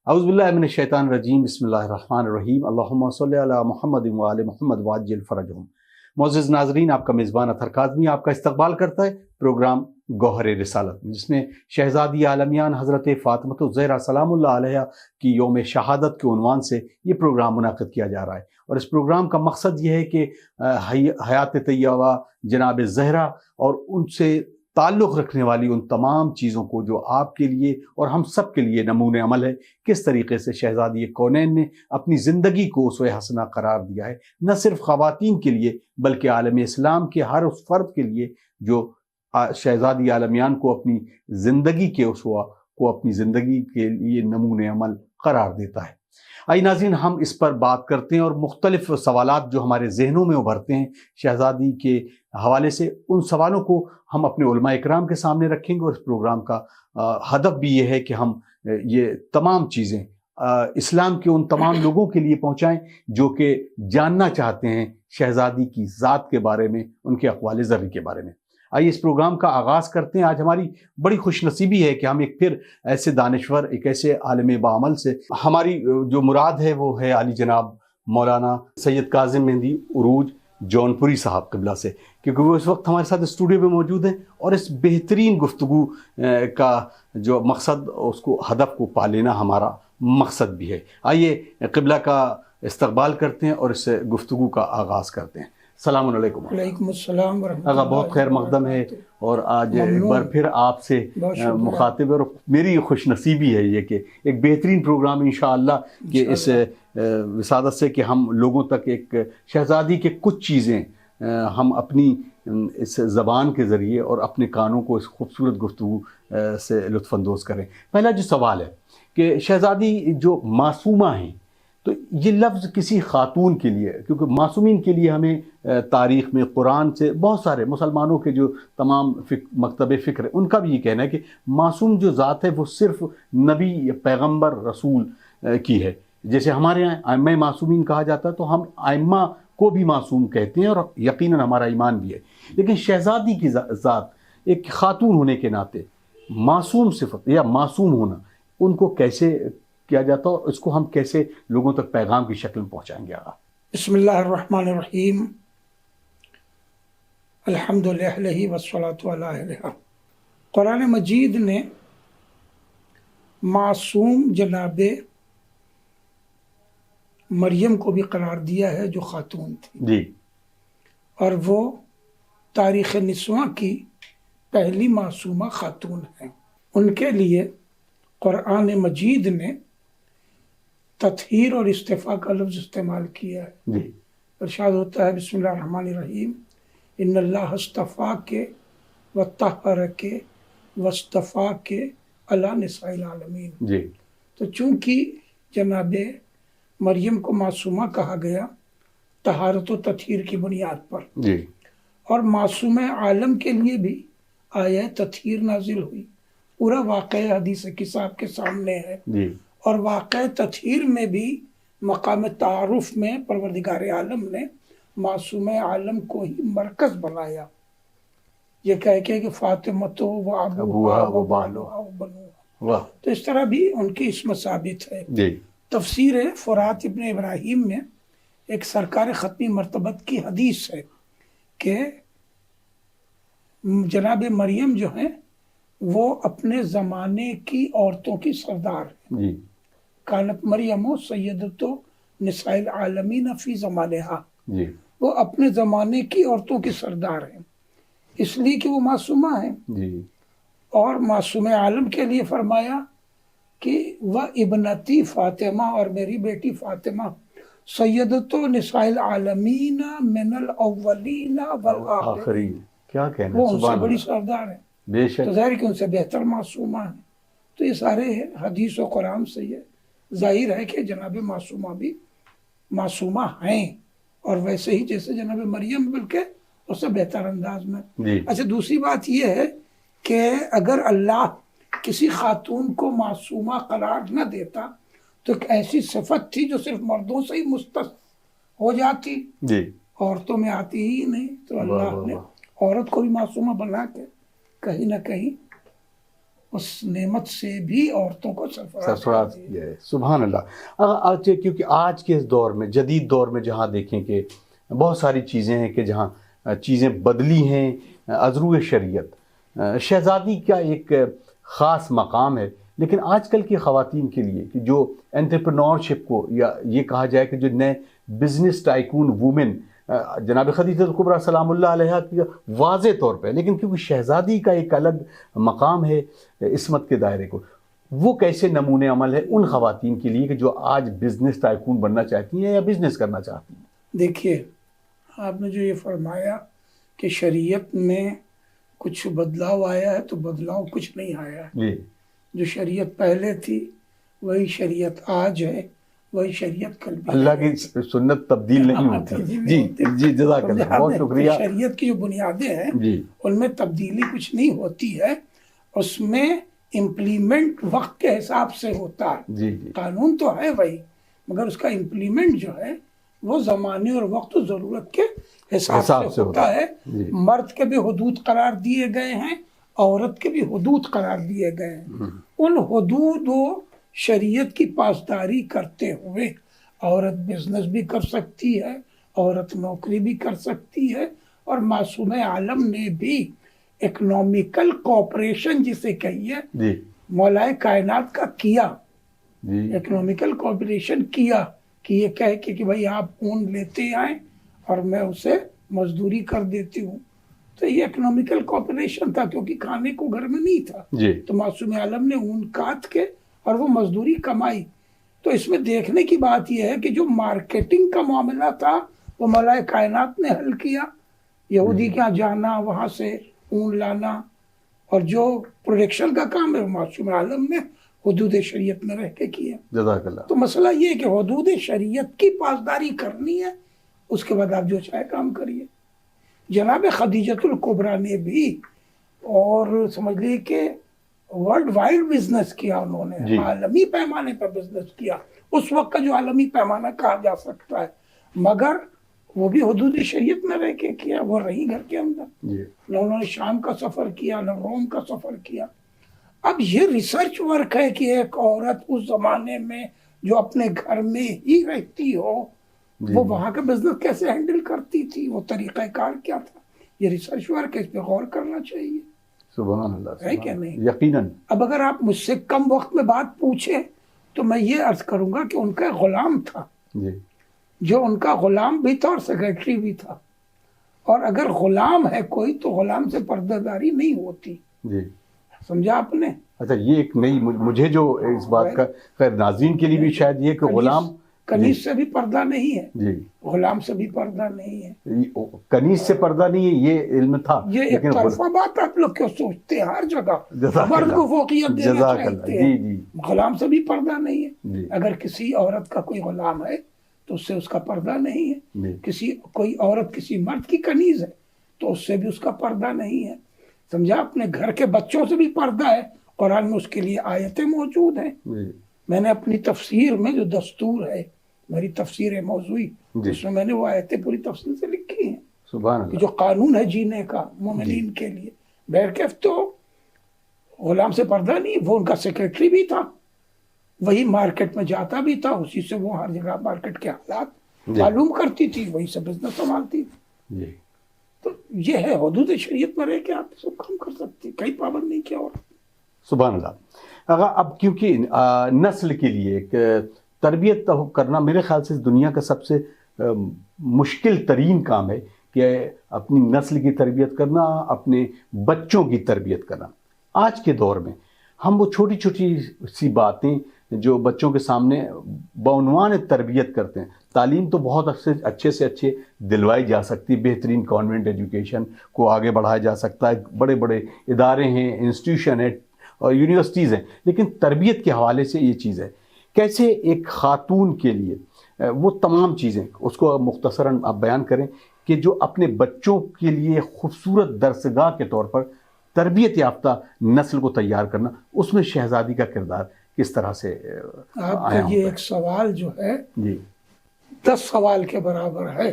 اعوذ باللہ من الشیطان الرجیم، بسم اللہ الرحمن الرحیم، اللہم صلی علی محمد وآل محمد وعجل فرجہم۔ معزز ناظرین، آپ کا میزبان اطہر کاظمی آپ کا استقبال کرتا ہے پروگرام گوہر رسالت، جس میں شہزادی عالمیان حضرت فاطمہ الزہرا سلام اللہ علیہ کی یوم شہادت کے عنوان سے یہ پروگرام منعقد کیا جا رہا ہے، اور اس پروگرام کا مقصد یہ ہے کہ حیات طیبہ جناب زہرا اور ان سے تعلق رکھنے والی ان تمام چیزوں کو جو آپ کے لیے اور ہم سب کے لیے نمونِ عمل ہے، کس طریقے سے شہزادی کونین نے اپنی زندگی کو اسوہ حسنہ قرار دیا ہے، نہ صرف خواتین کے لیے بلکہ عالم اسلام کے ہر اس فرد کے لیے جو شہزادی عالمیان کو اپنی زندگی کے اسوہ کو اپنی زندگی کے لیے نمونِ عمل قرار دیتا ہے۔ آئیے ناظرین، ہم اس پر بات کرتے ہیں اور مختلف سوالات جو ہمارے ذہنوں میں ابھرتے ہیں شہزادی کے حوالے سے، ان سوالوں کو ہم اپنے علماء اکرام کے سامنے رکھیں گے، اور اس پروگرام کا ہدف بھی یہ ہے کہ ہم یہ تمام چیزیں اسلام کے ان تمام لوگوں کے لیے پہنچائیں جو کہ جاننا چاہتے ہیں شہزادی کی ذات کے بارے میں، ان کے اقوال زرعی کے بارے میں۔ آئیے اس پروگرام کا آغاز کرتے ہیں۔ آج ہماری بڑی خوش نصیبی ہے کہ ہم ایک پھر ایسے دانشور، ایک ایسے عالم بعمل سے، ہماری جو مراد ہے وہ ہے علی جناب مولانا سید کاظم مہندی عروج جونپوری صاحب قبلہ سے، کیونکہ وہ اس وقت ہمارے ساتھ اسٹوڈیو میں موجود ہیں، اور اس بہترین گفتگو کا جو مقصد، اس کو ہدف کو پا لینا ہمارا مقصد بھی ہے۔ آئیے قبلہ کا استقبال کرتے ہیں اور اس گفتگو کا آغاز کرتے ہیں۔ السلام علیکم۔ وعلیکم السلام ورحمۃ اللہ۔ آقا بہت خیر مقدم ہے، اور آج ایک بار پھر آپ سے مخاطب ہے، اور میری خوش نصیبی ہے یہ کہ ایک بہترین پروگرام انشاءاللہ کہ اس وسادت سے کہ ہم لوگوں تک ایک شہزادی کے کچھ چیزیں ہم اپنی اس زبان کے ذریعے اور اپنے کانوں کو اس خوبصورت گفتگو سے لطف اندوز کریں۔ پہلا جو سوال ہے کہ شہزادی جو معصومہ ہیں، تو یہ لفظ کسی خاتون کے لیے، کیونکہ معصومین کے لیے ہمیں تاریخ میں قرآن سے بہت سارے مسلمانوں کے جو تمام مکتب فکر ان کا بھی یہ کہنا ہے کہ معصوم جو ذات ہے وہ صرف نبی، پیغمبر، رسول کی ہے۔ جیسے ہمارے یہاں ائمہ معصومین کہا جاتا ہے، تو ہم ائمہ کو بھی معصوم کہتے ہیں، اور یقیناً ہمارا ایمان بھی ہے، لیکن شہزادی کی ذات ایک خاتون ہونے کے ناطے معصوم صفت یا معصوم ہونا، ان کو کیسے کیا جاتا ہے، اور اس کو ہم کیسے لوگوں تک پیغام کی شکل میں پہنچائیں گے؟ آقا بسم اللہ الرحمن الرحیم، الحمدللہ والصلاۃ علیہ۔ قرآن مجید نے معصوم جناب مریم کو بھی قرار دیا ہے جو خاتون تھی جی، اور وہ تاریخ نسواں کی پہلی معصومہ خاتون ہیں۔ ان کے لیے قرآن مجید نے تطہیر اور اصطفاء کا لفظ استعمال کیا ہے۔ جی، ارشاد ہوتا ہے بسم اللہ الرحمن الرحیم، ان اللہ اصطفاک وطہرک واصطفاک علی نساء العالمین۔ جی، تو چونکہ جناب مریم کو معصومہ کہا گیا طہارت و تطہیر کی بنیاد پر، جی، اور معصوم عالم کے لیے بھی آیہ تطہیر نازل ہوئی۔ پورا واقعہ حدیث کتاب کے سامنے ہے، جی، اور واقع تطہیر میں بھی مقام تعارف میں پروردگار عالم نے معصوم عالم کو ہی مرکز بنایا، یہ کہہ کے کہ فاطمہ تو و ابوہا و بالوہا و بنوہا، واہ، تو اس طرح بھی ان کی اسم ثابت ہے۔ جی، تفسیر فرات ابن ابراہیم میں ایک سرکار ختمی مرتبت کی حدیث ہے کہ جناب مریم جو ہیں وہ اپنے زمانے کی عورتوں کی سردار ہیں۔ جی، کانت مریم سیدۃ نساء العالمین فی زمانہا، جی، وہ اپنے زمانے کی عورتوں کی سردار ہیں، اس لیے کہ وہ معصومہ ہیں۔ جی، اور معصوم عالم کے لیے فرمایا کہ وہ ابنتی فاطمہ، اور میری بیٹی فاطمہ سیدۃ نساء العالمین من الاولین والآخرین، آخرین، کیا کہنا وہ ہے، ان سے سبحان بڑی اللہ، سردار ہیں، بے شک، تو ظاہر کہ ان سے بہتر معصومہ ہیں۔ تو یہ سارے حدیث و قرآن سے یہ ظاہر ہے کہ جناب معصومہ بھی معصومہ ہیں، اور ویسے ہی جیسے جناب مریم، بلکہ اس سے بہتر انداز میں۔ جی، اچھا، دوسری بات یہ ہے کہ اگر اللہ کسی خاتون کو معصومہ قرار نہ دیتا تو ایک ایسی صفت تھی جو صرف مردوں سے ہی مختص ہو جاتی، جی، عورتوں میں آتی ہی نہیں، تو واہ، اللہ واہ، نے واہ، عورت کو بھی معصومہ بنا کے کہیں نہ کہیں اس نعمت سے بھی عورتوں کو سرفراز کیا ہے. سبحان اللہ. کیونکہ آج کے اس دور میں، جدید دور میں، جہاں دیکھیں کہ بہت ساری چیزیں ہیں کہ جہاں چیزیں بدلی ہیں ازرو شریعت، شہزادی کا ایک خاص مقام ہے. لیکن آج کل کی خواتین کے لیے کہ جو انٹرپرنورشپ کو، یا یہ کہا جائے کہ جو نئے بزنس ٹائکون وومن، جناب خدیجہ الکبریٰ سلام اللہ علیہا کی واضح طور پہ، لیکن کیونکہ شہزادی کا ایک الگ مقام ہے عصمت کے دائرے کو، وہ کیسے نمونے عمل ہے ان خواتین کے لیے کہ جو آج بزنس ٹائکون بننا چاہتی ہیں یا بزنس کرنا چاہتی ہیں؟ دیکھیے، آپ نے جو یہ فرمایا کہ شریعت میں کچھ بدلاؤ آیا ہے، تو بدلاؤ کچھ نہیں آیا ہے. جی. جو شریعت پہلے تھی وہی شریعت آج ہے، وہی شریعت کل بھی. اللہ کی سنت تبدیل نہیں ہوتی. جی جی، جزاک اللہ، بہت شکریہ. شریعت کی جو بنیادیں ہیں جی، ان میں تبدیلی کچھ نہیں ہوتی ہے، اس میں امپلیمنٹ وقت کے حساب سے ہوتا ہے. جی جی، قانون تو ہے وہی، مگر اس کا امپلیمنٹ جو ہے وہ زمانے اور وقت و ضرورت کے حساب سے ہوتا ہے. جی. مرد کے بھی حدود قرار دیے گئے ہیں، عورت کے بھی حدود قرار دیے گئے ہیں. ان حدود و شریعت کی پاسداری کرتے ہوئے عورت بزنس بھی کر سکتی ہے، عورت نوکری بھی کر سکتی ہے. اور معصوم عالم نے بھی اکنامیکل کوآپریشن جسے کہیے جی مولائے کائنات کا کیا. جی، اکنامیکل کوآپریشن کیا کہ یہ کہہ کے کہ بھائی آپ اون لیتے آئیں اور میں اسے مزدوری کر دیتی ہوں. تو یہ اکنامیکل کوآپریشن تھا، کیونکہ کھانے کو گھر میں نہیں تھا. جی، تو معصوم عالم نے اون کاٹ کے اور وہ مزدوری کمائی. تو اس میں دیکھنے کی بات یہ ہے کہ جو مارکیٹنگ کا معاملہ تھا وہ مولائے کائنات نے حل کیا. یہودی کے یہاں جانا، وہاں سے اون لانا، اور جو پروڈکشن کا کام ہے وہ معصوم عالم نے حدود شریعت میں رہ کے کیا. جزاک اللہ. تو مسئلہ یہ ہے کہ حدود شریعت کی پاسداری کرنی ہے، اس کے بعد آپ جو چاہے کام کریے. جناب خدیجۃ الکبریٰ نے بھی اور سمجھ لیے کہ ورلڈ وائڈ بزنس کیا، انہوں نے جی. عالمی پیمانے پر بزنس کیا، اس وقت کا جو عالمی پیمانہ کہا جا سکتا ہے، مگر وہ بھی حدود شریعت میں رہ کے کیا. وہ رہی گھر کے اندر، جی، نہ انہوں نے شام کا سفر کیا، نہ روم کا سفر کیا. اب یہ ریسرچ ورک ہے کہ ایک عورت اس زمانے میں جو اپنے گھر میں ہی رہتی ہو، جی. وہ وہاں کا بزنس کیسے ہینڈل کرتی تھی، وہ طریقہ کار کیا تھا. یہ ریسرچ ورک ہے، اس پہ غور کرنا چاہیے. سبحان اللہ. ہے کہ نہیں؟ یقیناً. اب اگر آپ مجھ سے کم وقت میں بات پوچھیں تو میں یہ عرض کروں گا کہ ان کا غلام تھا، جی جو ان کا غلام بھی تھا اور سیکرٹری بھی تھا. اور اگر غلام ہے کوئی تو غلام سے پردہ داری نہیں ہوتی. جی. سمجھا آپ نے؟ اچھا، یہ ایک نئی مجھے جو اس بات کا، خیر ناظرین کے لیے بھی شاید یہ کہ غلام کنیز سے بھی پردہ نہیں ہے، جی، غلام سے بھی پردہ نہیں ہے. کنیز سے پردہ نہیں ہے، یہ علم تھا. یہ ایک طرفہ بات آپ لوگ کیوں سوچتے ہیں؟ ہر جگہ مرد کو فوقیت دینا چاہتے ہیں. جی. غلام سے بھی پردہ نہیں ہے. جی. اگر کسی عورت کا کوئی غلام ہے تو اس سے اس کا پردہ نہیں ہے. جی. کوئی عورت کسی مرد کی کنیز ہے تو اس سے بھی اس کا پردہ نہیں ہے. سمجھا؟ اپنے گھر کے بچوں سے بھی پردہ ہے. قرآن میں اس کے لیے آیتیں موجود ہیں. جی. میں نے اپنی تفسیر میں جو دستور ہے، میری تفسیر موضوعی، اس میں نے وہ آیتیں پوری تفصیل سے لکھی ہیں. سبحان اللہ. جو قانون ہے جینے کا مومنین کے لیے. بہرکیف تو غلام سے پردہ نہیں، وہ ان کا سیکرٹری بھی تھا، وہی مارکیٹ میں جاتا بھی تھا، اسی سے وہ ہر جگہ مارکیٹ کے حالات معلوم کرتی تھی، وہی سے بزنس سنبھالتی تھی. جی. تو یہ ہے حدود شریعت میں رہ کے آپ سب کام کر سکتے، کئی پابند نہیں کیا. اور سبحان اللہ. اب کیونکہ نسل کے لیے ایک تربیت کرنا میرے خیال سے دنیا کا سب سے مشکل ترین کام ہے کہ اپنی نسل کی تربیت کرنا، اپنے بچوں کی تربیت کرنا. آج کے دور میں ہم وہ چھوٹی چھوٹی سی باتیں جو بچوں کے سامنے بعنوان تربیت کرتے ہیں. تعلیم تو بہت اچھے سے اچھے دلوائی جا سکتی، بہترین کانوینٹ ایجوکیشن کو آگے بڑھایا جا سکتا ہے، بڑے بڑے ادارے ہیں، انسٹیٹیوشن ہیں اور یونیورسٹیز ہیں، لیکن تربیت کے حوالے سے یہ چیز ہے کیسے ایک خاتون کے لیے وہ تمام چیزیں اس کو مختصراً آپ بیان کریں کہ جو اپنے بچوں کے لیے خوبصورت درسگاہ کے طور پر تربیت یافتہ نسل کو تیار کرنا، اس میں شہزادی کا کردار کس طرح سے آپ کا یہ ایک سوال جو ہے جی 10 سوال کے برابر ہے.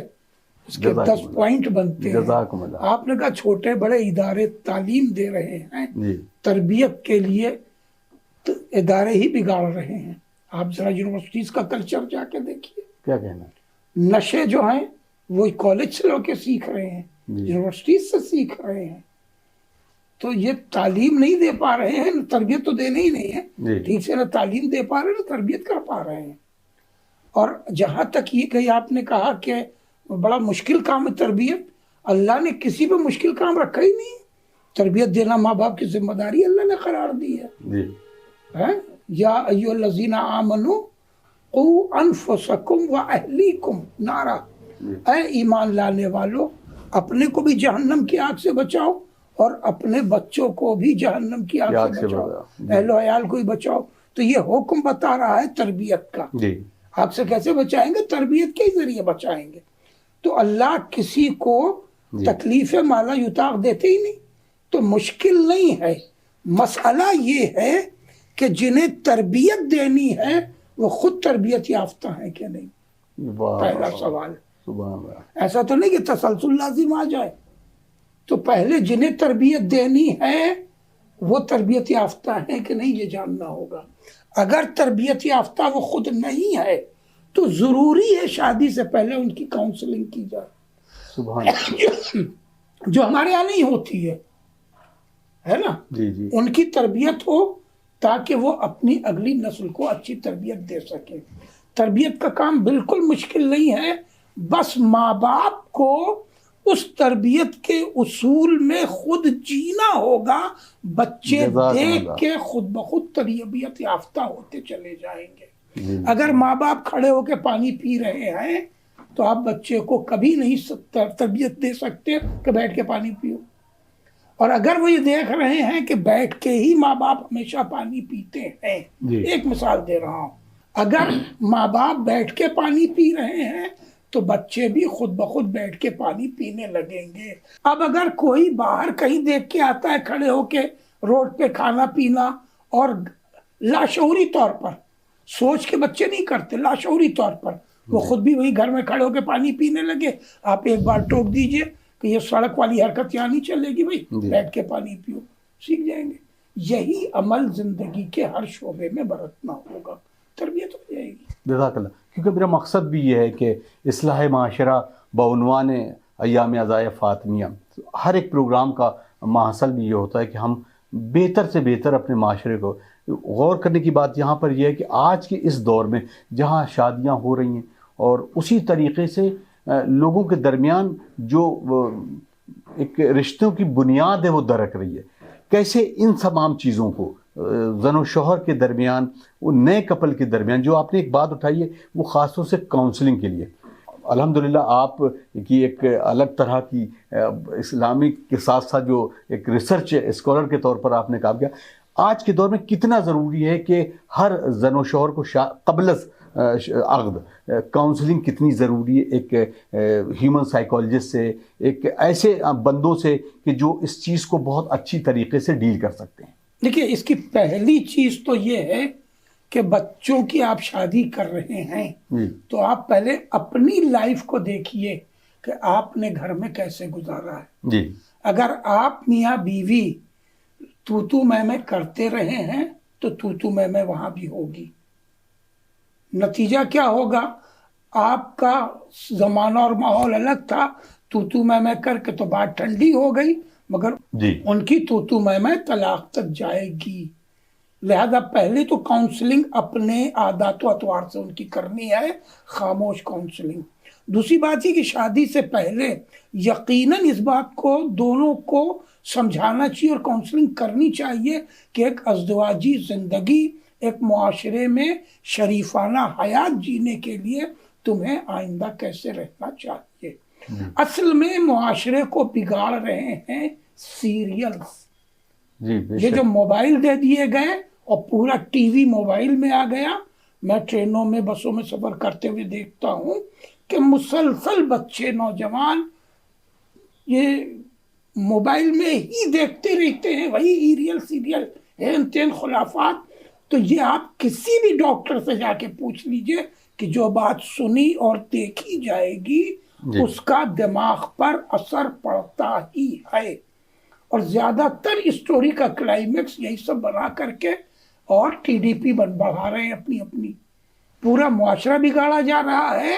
اس کے 10 پوائنٹ بنتے ہیں. جزاکم اللہ. آپ نے کہا چھوٹے بڑے ادارے تعلیم دے رہے ہیں جی تربیت کے لیے، تو ادارے ہی بگاڑ رہے ہیں. آپ ذرا یونیورسٹیز کا کلچر جا کے دیکھیے. کیا کہنا ہے؟ نشے جو ہیں وہ کالج سے لوگ کے سیکھ رہے ہیں، جی. یونیورسٹیز سے سیکھ رہے ہیں. تو یہ تعلیم نہیں دے پا رہے ہیں، تربیت تو دینے ہی نہیں ہے جی. ٹھیک سے، نہ تعلیم دے پا رہے ہیں نہ تربیت کر پا رہے ہیں. اور جہاں تک یہ کہ آپ نے کہا کہ بڑا مشکل کام ہے تربیت، اللہ نے کسی پہ مشکل کام رکھا ہی نہیں. تربیت دینا ماں باپ کی ذمہ داری اللہ نے قرار دی ہے. جی. یا ایھا الذین آمنوا قوا انفسکم واہلیکم نارا، اے ایمان لانے والو اپنے کو بھی جہنم کی آگ سے بچاؤ اور اپنے بچوں کو بھی جہنم کی آگ سے بچاؤ، اہل و عیال کو ہی بچاؤ. تو یہ حکم بتا رہا ہے تربیت کا. جی. آگ سے کیسے بچائیں گے؟ تربیت کے ذریعے بچائیں گے. تو اللہ کسی کو تکلیف مالا یطاق دیتے ہی نہیں. تو مشکل نہیں ہے، مسئلہ یہ ہے کہ جنہیں تربیت دینی ہے وہ خود تربیت یافتہ ہیں کہ نہیں. پہلا سوال. سبحان اللہ. ایسا تو نہیں کہ تسلسل لازم آ جائے. تو پہلے جنہیں تربیت دینی ہے وہ تربیت یافتہ ہیں کہ نہیں یہ جاننا ہوگا. اگر تربیت یافتہ وہ خود نہیں ہے تو ضروری ہے شادی سے پہلے ان کی کاؤنسلنگ کی جائے. سبحان اللہ. جو ہمارے یہاں نہیں ہوتی ہے نا. جی جی. ان کی تربیت ہو تاکہ وہ اپنی اگلی نسل کو اچھی تربیت دے سکے. تربیت کا کام بالکل مشکل نہیں ہے، بس ماں باپ کو اس تربیت کے اصول میں خود جینا ہوگا. بچے دیکھ کے خود بخود تربیت یافتہ ہوتے چلے جائیں گے. اگر ماں باپ کھڑے ہو کے پانی پی رہے ہیں تو آپ بچے کو کبھی نہیں تربیت دے سکتے کہ بیٹھ کے پانی پیو. اور اگر وہ یہ دیکھ رہے ہیں کہ بیٹھ کے ہی ماں باپ ہمیشہ پانی پیتے ہیں، ایک مثال دے رہا ہوں، اگر ماں باپ بیٹھ کے پانی پی رہے ہیں تو بچے بھی خود بخود بیٹھ کے پانی پینے لگیں گے. اب اگر کوئی باہر کہیں دیکھ کے آتا ہے کھڑے ہو کے روڈ پہ کھانا پینا، اور لاشعوری طور پر سوچ کے بچے نہیں کرتے، لاشعوری طور پر وہ خود بھی وہی گھر میں کھڑے ہو کے پانی پینے لگے، آپ ایک بار ٹوک دیجئے کہ یہ سڑک والی حرکت یہاں نہیں چلے گی بھائی، بیٹھ کے پانی پیو، سیکھ جائیں گے. یہی عمل زندگی کے ہر شعبے میں برتنا ہوگا، تربیت ہو جائے گی. جزاک اللہ. کیونکہ میرا مقصد بھی یہ ہے کہ اصلاح معاشرہ بعنوان ایام عزائے فاطمیہ، ہر ایک پروگرام کا ماحصل بھی یہ ہوتا ہے کہ ہم بہتر سے بہتر اپنے معاشرے کو. غور کرنے کی بات یہاں پر یہ ہے کہ آج کے اس دور میں جہاں شادیاں ہو رہی ہیں اور اسی طریقے سے لوگوں کے درمیان جو ایک رشتوں کی بنیاد ہے وہ درک رہی ہے، کیسے ان تمام چیزوں کو زن و شوہر کے درمیان، وہ نئے کپل کے درمیان، جو آپ نے ایک بات اٹھائی ہے وہ خاص طور سے کاؤنسلنگ کے لیے الحمدللہ آپ کی ایک الگ طرح کی اسلامک کے ساتھ ساتھ جو ایک ریسرچ اسکالر کے طور پر آپ نے کہا گیا، آج کے دور میں کتنا ضروری ہے کہ ہر زن و شوہر کو قبل از عقد کاؤنسلنگ کتنی ضروری ہے، ایک ہیومن سائیکالوجسٹ سے، ایک ایسے بندوں سے کہ جو اس چیز کو بہت اچھی طریقے سے ڈیل کر سکتے ہیں. دیکھیے اس کی پہلی چیز تو یہ ہے کہ بچوں کی آپ شادی کر رہے ہیں تو آپ پہلے اپنی لائف کو دیکھیے کہ آپ نے گھر میں کیسے گزارا ہے. جی. اگر آپ میاں بیوی تو میں کرتے رہے ہیں تو تو میں وہاں بھی ہوگی. نتیجہ کیا ہوگا؟ آپ کا زمانہ اور ماحول الگ تھا، تو میں کر کے تو بات ٹھنڈی ہو گئی، مگر ان کی تو میں طلاق تک جائے گی. لہذا پہلے تو کاؤنسلنگ اپنے عادات و اطوار سے ان کی کرنی ہے، خاموش کاؤنسلنگ. دوسری بات یہ کہ شادی سے پہلے یقیناً اس بات کو دونوں کو سمجھانا چاہیے اور کاؤنسلنگ کرنی چاہیے کہ ایک ازدواجی زندگی، ایک معاشرے میں شریفانہ حیات جینے کے لیے تمہیں آئندہ کیسے رہنا چاہیے. اصل میں معاشرے کو بگاڑ رہے ہیں سیریلز. یہ جو موبائل دے دیے گئے اور پورا ٹی وی موبائل میں آ گیا. میں ٹرینوں میں بسوں میں سفر کرتے ہوئے دیکھتا ہوں کہ مسلسل بچے نوجوان یہ موبائل میں ہی دیکھتے رہتے ہیں، وہی سیریل ہین تین خلافات. تو یہ آپ کسی بھی ڈاکٹر سے جا کے پوچھ لیجئے کہ جو بات سنی اور دیکھی جائے گی جی اس کا دماغ پر اثر پڑتا ہی ہے. اور زیادہ تر اسٹوری کا کلائمیکس یہی سب بنا کر کے اور ٹی ڈی پی بڑھا رہے ہیں اپنی. پورا معاشرہ بگاڑا جا رہا ہے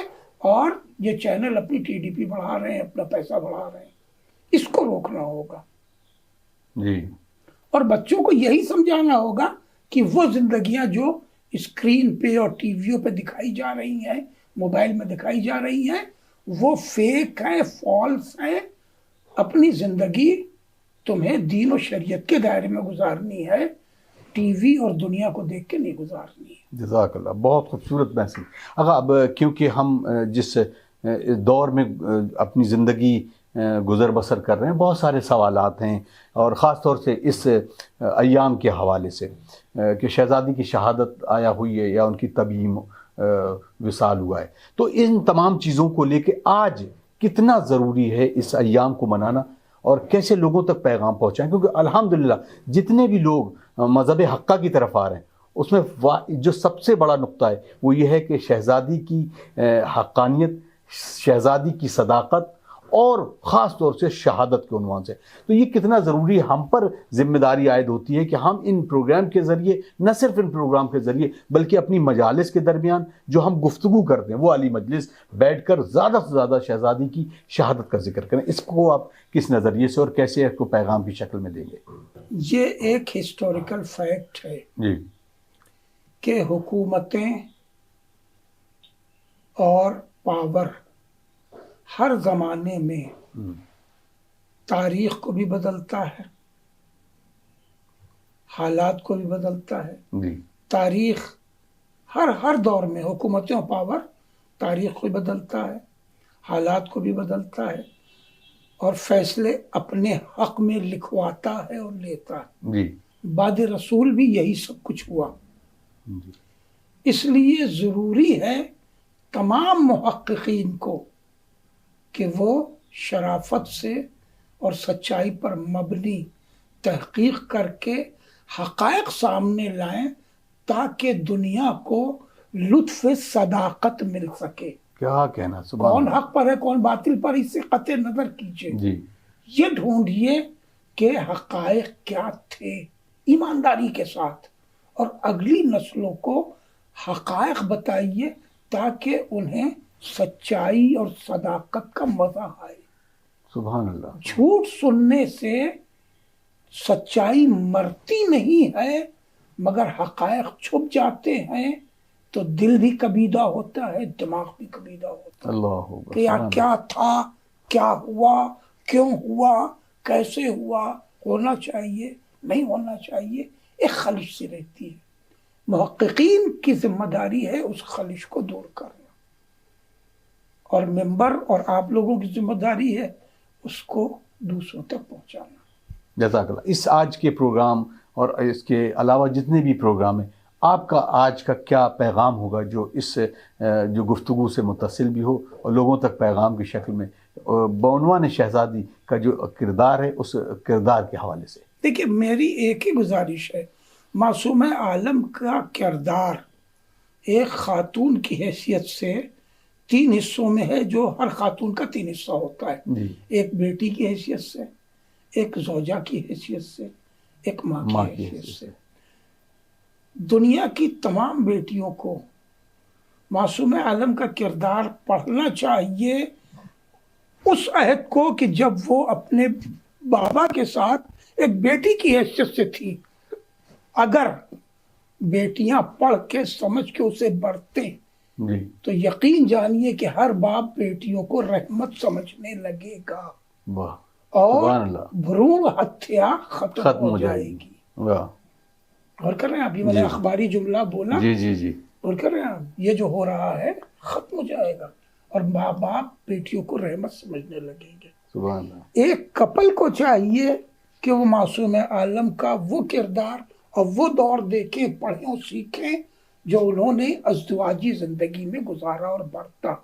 اور یہ چینل اپنی ٹی ڈی پی بڑھا رہے ہیں, اپنا پیسہ بڑھا رہے ہیں. اس کو روکنا ہوگا. جی. اور بچوں کو یہی سمجھانا ہوگا کہ وہ زندگیاں جو اسکرین پہ اور ٹی ویوں پہ دکھائی جا رہی ہیں, موبائل میں دکھائی جا رہی ہیں, وہ فیک ہیں, فالس ہیں. اپنی زندگی تمہیں دین و شریعت کے دائرے میں گزارنی ہے, ٹی وی اور دنیا کو دیکھ کے نہیں گزارنی ہے. جزاک اللہ, بہت خوبصورت میسج. اب کیونکہ ہم جس دور میں اپنی زندگی گزر بسر کر رہے ہیں, بہت سارے سوالات ہیں, اور خاص طور سے اس ایام کے حوالے سے کہ شہزادی کی شہادت آیا ہوئی ہے یا ان کی طبی وصال ہوا ہے, تو ان تمام چیزوں کو لے کے آج کتنا ضروری ہے اس ایام کو منانا اور کیسے لوگوں تک پیغام پہنچائیں. کیونکہ الحمدللہ جتنے بھی لوگ مذہب حقہ کی طرف آ رہے ہیں, اس میں جو سب سے بڑا نقطہ ہے وہ یہ ہے کہ شہزادی کی حقانیت, شہزادی کی صداقت, اور خاص طور سے شہادت کے عنوان سے. تو یہ کتنا ضروری, ہم پر ذمہ داری عائد ہوتی ہے کہ ہم ان پروگرام کے ذریعے, نہ صرف ان پروگرام کے ذریعے بلکہ اپنی مجالس کے درمیان جو ہم گفتگو کرتے ہیں وہ علی مجلس بیٹھ کر زیادہ سے زیادہ شہزادی کی شہادت کا ذکر کریں. اس کو آپ کس نظریے سے اور کیسے اس کو پیغام کی شکل میں دیں گے؟ یہ ایک ہسٹوریکل فیکٹ ہے جی کہ حکومتیں اور پاور ہر زمانے میں تاریخ کو بھی بدلتا ہے, حالات کو بھی بدلتا ہے. جی. تاریخ ہر دور میں حکومتیں اور پاور تاریخ کو بھی بدلتا ہے, حالات کو بھی بدلتا ہے, اور فیصلے اپنے حق میں لکھواتا ہے اور لیتا ہے. جی. بعد رسول بھی یہی سب کچھ ہوا. جی. اس لیے ضروری ہے تمام محققین کو کہ وہ شرافت سے اور سچائی پر مبنی تحقیق کر کے حقائق سامنے لائیں تاکہ دنیا کو لطف صداقت مل سکے. کیا کہنا, سبحان کون اللہ. حق پر ہے کون باطل پر, اس سے قطع نظر کیجیے. جی. یہ ڈھونڈیے کہ حقائق کیا تھے ایمانداری کے ساتھ, اور اگلی نسلوں کو حقائق بتائیے تاکہ انہیں سچائی اور صداقت کا مزہ آئے. سبحان اللہ. جھوٹ سننے سے سچائی مرتی نہیں ہے, مگر حقائق چھپ جاتے ہیں تو دل بھی کبیدہ ہوتا ہے, دماغ بھی کبیدہ ہوتا ہے. اللہ کہ یار کیا تھا, کیا ہوا, کیوں ہوا, کیسے ہوا, ہونا چاہیے نہیں ہونا چاہیے, ایک خلش سی رہتی ہے. محققین کی ذمہ داری ہے اس خلش کو دور کرنا, اور ممبر اور آپ لوگوں کی ذمہ داری ہے اس کو دوسروں تک پہنچانا. جزاک اللہ. اس آج کے پروگرام اور اس کے علاوہ جتنے بھی پروگرام ہیں, آپ کا آج کا کیا پیغام ہوگا جو اس جو گفتگو سے متصل بھی ہو اور لوگوں تک پیغام کی شکل میں بعنوان شہزادی کا جو کردار ہے اس کردار کے حوالے سے؟ دیکھیے میری ایک ہی گزارش ہے, معصومہ عالم کا کردار ایک خاتون کی حیثیت سے 3 حصوں میں ہے, جو ہر خاتون کا 3 حصہ ہوتا ہے. جی. ایک بیٹی کی حیثیت سے, ایک زوجہ کی حیثیت سے, ایک ماں کی حیثیت سے. دنیا کی تمام بیٹیوں کو معصومہ عالم کا کردار پڑھنا چاہیے اس عہد کو کہ جب وہ اپنے بابا کے ساتھ ایک بیٹی کی حیثیت سے تھی. اگر بیٹیاں پڑھ کے سمجھ کے اسے بڑھتے جی. تو یقین جانیے کہ ہر باپ بیٹیوں کو رحمت سمجھنے لگے گا, واہ, اور سبحان اللہ, بھرون ہتیا ختم ہو جائے گی. واہ. اور کر رہے ہیں ابھی میں نے جی. اخباری جملہ بولا, جی جی جی. اور کر رہے ہیں یہ جو ہو رہا ہے ختم ہو جائے گا, اور ماں باپ بیٹیوں کو رحمت سمجھنے لگیں گے. سبحان اللہ. ایک کپل کو چاہیے کہ وہ معصوم عالم کا وہ کردار اور وہ دور دیکھیں, پڑھیں اور سیکھیں جو انہوں نے ازدواجی زندگی میں گزارا اور برتا,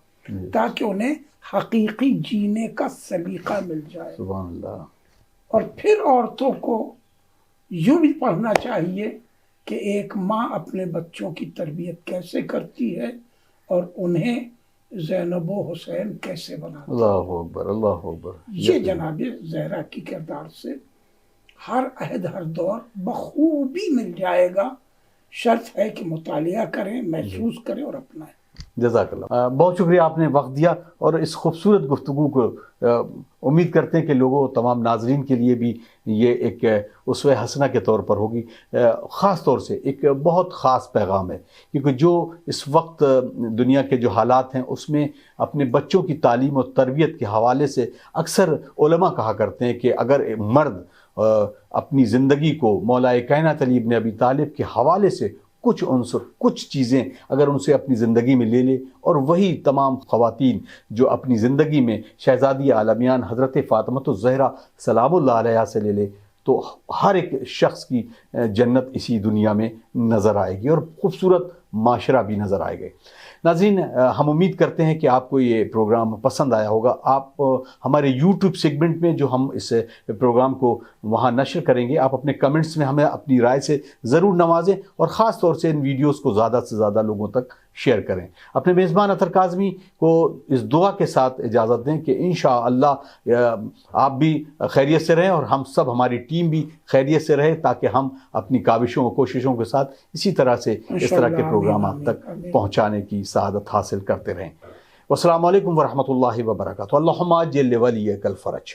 تاکہ انہیں حقیقی جینے کا سلیقہ مل جائے. سبحان اللہ. اور پھر عورتوں کو یوں بھی پڑھنا چاہیے کہ ایک ماں اپنے بچوں کی تربیت کیسے کرتی ہے اور انہیں زینب و حسین کیسے بناتے. اللہ اکبر، اللہ اکبر. یہ جناب زہرا کی کردار سے ہر عہد ہر دور بخوبی مل جائے گا. شرط ہے کہ مطالعہ کریں، محسوس کریں اور اپنائیں. جزاک اللہ. بہت شکریہ، آپ نے وقت دیا اور اس خوبصورت گفتگو کو امید کرتے ہیں کہ لوگوں تمام ناظرین کے لیے بھی یہ ایک اسوہ حسنہ کے طور پر ہوگی. خاص طور سے ایک بہت خاص پیغام ہے، کیونکہ جو اس وقت دنیا کے جو حالات ہیں اس میں اپنے بچوں کی تعلیم اور تربیت کے حوالے سے اکثر علماء کہا کرتے ہیں کہ اگر مرد اپنی زندگی کو مولا کائنات علی ابن ابی طالب کے حوالے سے کچھ عنصر، کچھ چیزیں اگر ان سے اپنی زندگی میں لے لے، اور وہی تمام خواتین جو اپنی زندگی میں شہزادی عالمیان حضرت فاطمہ الزہرا سلام اللہ علیہا سے لے لے، تو ہر ایک شخص کی جنت اسی دنیا میں نظر آئے گی اور خوبصورت معاشرہ بھی نظر آئے گا. ناظرین، ہم امید کرتے ہیں کہ آپ کو یہ پروگرام پسند آیا ہوگا. آپ ہمارے یوٹیوب سیگمنٹ میں جو ہم اس پروگرام کو وہاں نشر کریں گے، آپ اپنے کمنٹس میں ہمیں اپنی رائے سے ضرور نوازیں اور خاص طور سے ان ویڈیوز کو زیادہ سے زیادہ لوگوں تک شیئر کریں. اپنے میزبان اطہر کاظمی کو اس دعا کے ساتھ اجازت دیں کہ انشاءاللہ آپ بھی خیریت سے رہیں اور ہم سب، ہماری ٹیم بھی خیریت سے رہے، تاکہ ہم اپنی کاوشوں اور کوششوں کے ساتھ اسی طرح سے اس طرح کے پروگرام آپ تک پہنچانے کی سعادت حاصل کرتے رہیں. والسلام علیکم ورحمۃ اللہ وبرکاتہ. اللہم عجل لولیک الفرج.